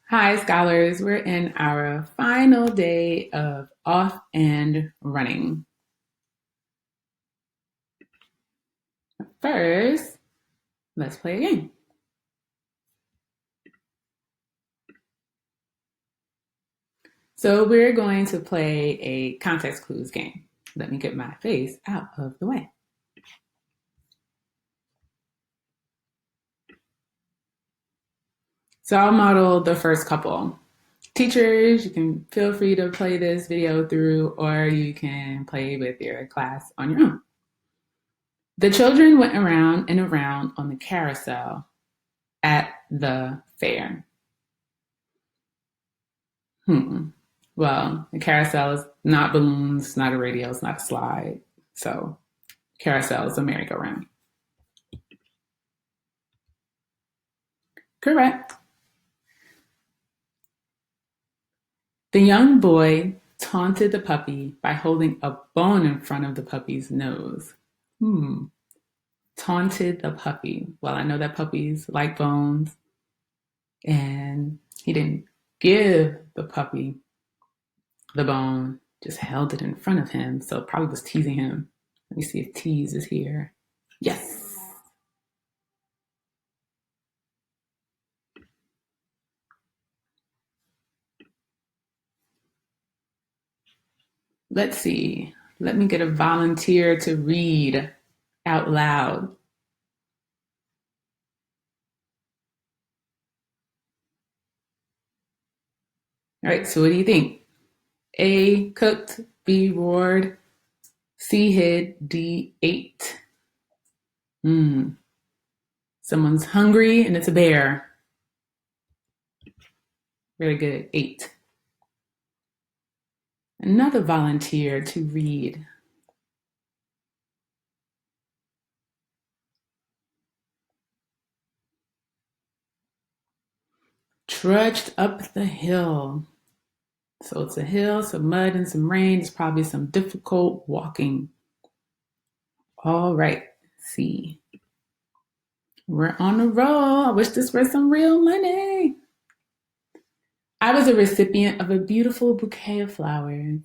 Hi, scholars. We're in our final day of off and running. First, let's play a game. So we're going to play a context clues game. Let me get my face out of the way. So I'll model the first couple. Teachers, you can feel free to play this video through, or you can play with your class on your own. The children went around and around on the carousel at the fair. Well, a carousel is not balloons, not a radio, it's not a slide. So carousel is a merry-go-round. Correct. The young boy taunted the puppy by holding a bone in front of the puppy's nose. Taunted the puppy. Well, I know that puppies like bones, and he didn't give the puppy the bone, just held it in front of him. So probably was teasing him. Let me see if tease is here. Yes. Let's see. Let me get a volunteer to read out loud. All right, so what do you think? A, cooked, B, roared, C, hid, D, ate. Someone's hungry and it's a bear. Very good, ate. Another volunteer to read. Trudged up the hill. So it's a hill, some mud and some rain. It's probably some difficult walking. All right, C. We're on a roll. I wish this were some real money. I was a recipient of a beautiful bouquet of flowers.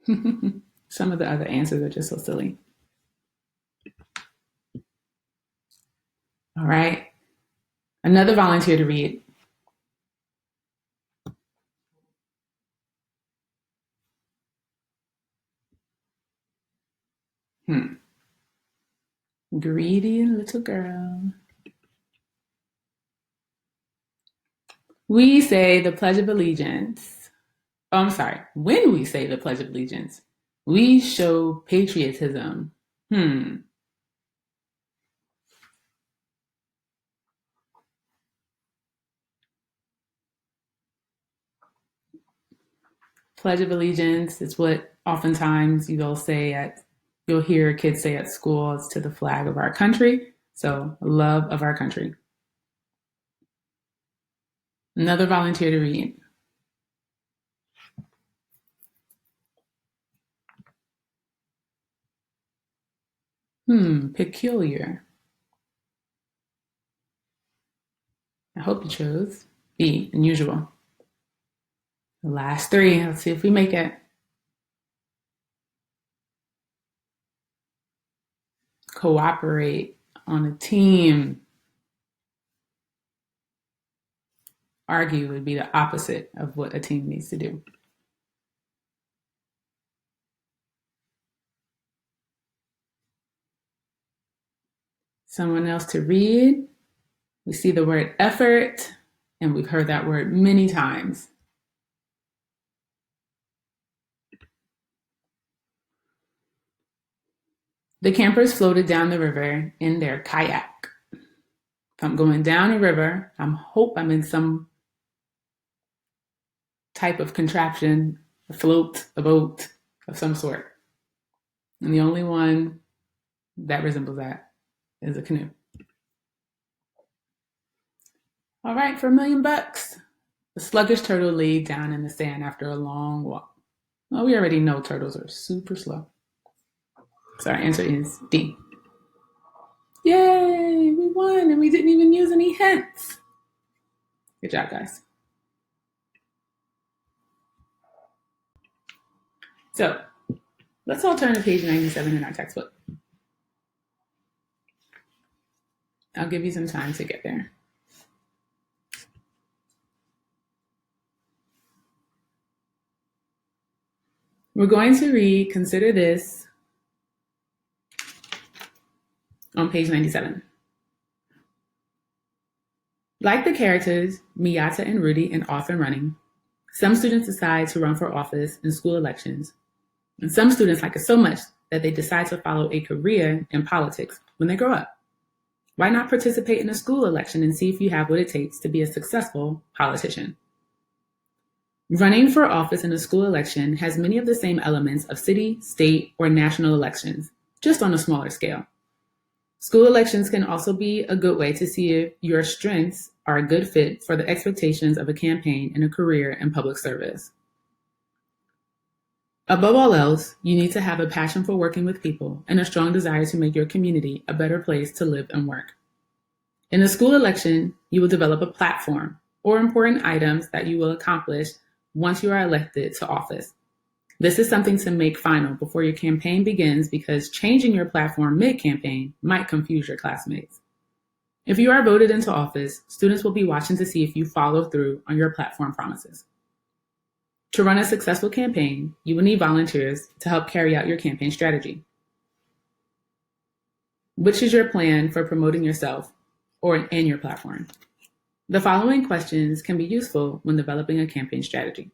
Some of the other answers are just so silly. All right. Another volunteer to read. Greedy little girl. We say the Pledge of Allegiance. Oh, I'm sorry. When we say the Pledge of Allegiance, we show patriotism. Pledge of Allegiance is what oftentimes you'll hear kids say at school. It's to the flag of our country. So love of our country. Another volunteer to read. Peculiar. I hope you chose B, unusual. The last three. Let's see if we make it. Cooperate on a team. Argue would be the opposite of what a team needs to do. Someone else to read. We see the word effort, and we've heard that word many times. The campers floated down the river in their kayak. If I'm going down a river, I hope I'm in some type of contraption, a float, a boat of some sort. And the only one that resembles that is a canoe. All right, for $1 million. The sluggish turtle laid down in the sand after a long walk. Well, we already know turtles are super slow. So our answer is D. Yay, we won and we didn't even use any hints. Good job, guys. So let's all turn to page 97 in our textbook. I'll give you some time to get there. We're going to read Consider This on page 97. Like the characters Miyata and Rudy in Off and Running, some students decide to run for office in school elections, and some students like it so much that they decide to follow a career in politics when they grow up. Why not participate in a school election and see if you have what it takes to be a successful politician? Running for office in a school election has many of the same elements of city, state, or national elections, just on a smaller scale. School elections can also be a good way to see if your strengths are a good fit for the expectations of a campaign and a career in public service. Above all else, you need to have a passion for working with people and a strong desire to make your community a better place to live and work. In a school election, you will develop a platform or important items that you will accomplish once you are elected to office. This is something to make final before your campaign begins because changing your platform mid-campaign might confuse your classmates. If you are voted into office, students will be watching to see if you follow through on your platform promises. To run a successful campaign, you will need volunteers to help carry out your campaign strategy. Which is your plan for promoting yourself and your platform? The following questions can be useful when developing a campaign strategy.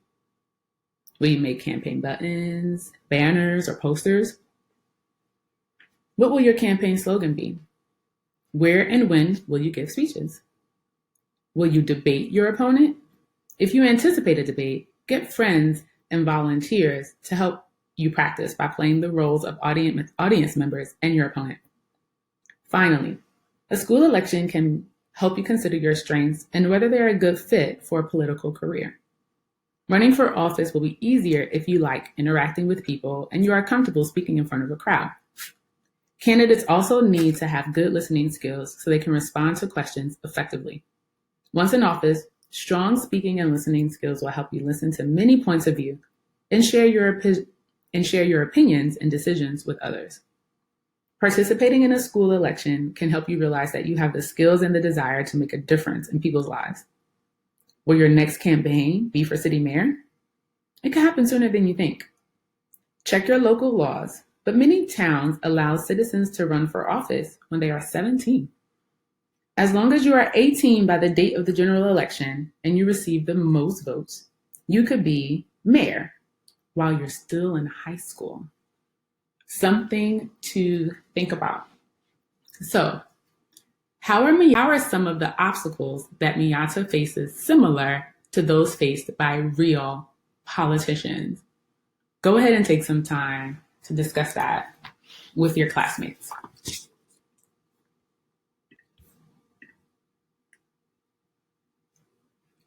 Will you make campaign buttons, banners, or posters? What will your campaign slogan be? Where and when will you give speeches? Will you debate your opponent? If you anticipate a debate, get friends and volunteers to help you practice by playing the roles of audience members and your opponent. Finally, a school election can help you consider your strengths and whether they're a good fit for a political career. Running for office will be easier if you like interacting with people and you are comfortable speaking in front of a crowd. Candidates also need to have good listening skills so they can respond to questions effectively. Once in office, strong speaking and listening skills will help you listen to many points of view and share your opinions and decisions with others. Participating in a school election can help you realize that you have the skills and the desire to make a difference in people's lives. Will your next campaign be for city mayor? It can happen sooner than you think. Check your local laws, but many towns allow citizens to run for office when they are 17. As long as you are 18 by the date of the general election and you receive the most votes, you could be mayor while you're still in high school. Something to think about. So, how are some of the obstacles that Miyata faces similar to those faced by real politicians? Go ahead and take some time to discuss that with your classmates.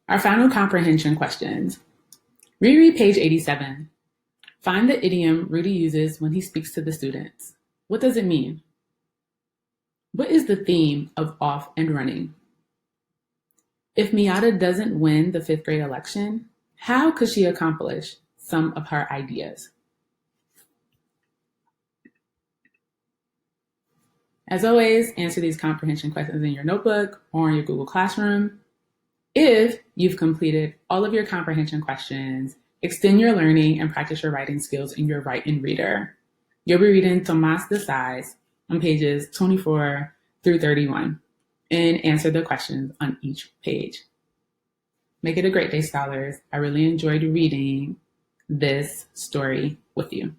Our final comprehension questions. Reread page 87. Find the idiom Rudy uses when he speaks to the students. What does it mean? What is the theme of Off and Running? If Miyata doesn't win the 5th grade election, how could she accomplish some of her ideas? As always, answer these comprehension questions in your notebook or in your Google Classroom. If you've completed all of your comprehension questions, extend your learning and practice your writing skills in your Write and Reader. You'll be reading Tomás de Sais on pages 24 through 31 and answer the questions on each page. Make it a great day, scholars. I really enjoyed reading this story with you.